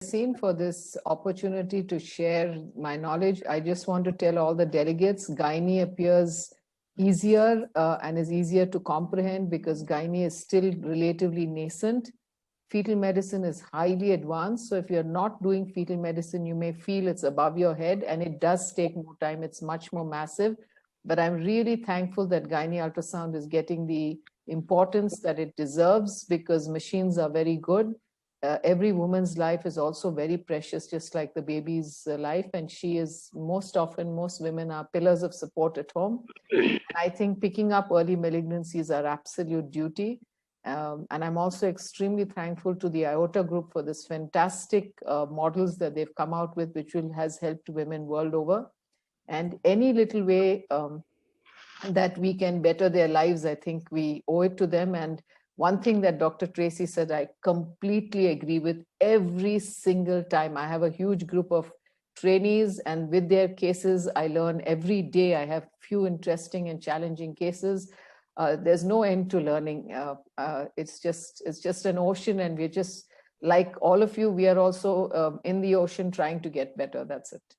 Yassine, for this opportunity to share my knowledge. I just want to tell all the delegates, gynae appears easier and is easier to comprehend because gynae is still relatively nascent. Fetal medicine is highly advanced. So if you're not doing fetal medicine, you may feel it's above your head, and it does take more time. It's much more massive. But I'm really thankful that gynae ultrasound is getting the importance that it deserves, because machines are very good. Every woman's life is also very precious, just like the baby's life. And she is most women are pillars of support at home. And I think picking up early malignancies are absolute duty. And I'm also extremely thankful to the IOTA group for this fantastic models that they've come out with, which has helped women world over. And any little way that we can better their lives, I think we owe it to them. And one thing that Dr. Tracy said, I completely agree with every single time. I have a huge group of trainees, and with their cases, I learn every day. I have few interesting and challenging cases. There's no end to learning. It's just an ocean, and we're just like all of you. We are also in the ocean trying to get better. That's it.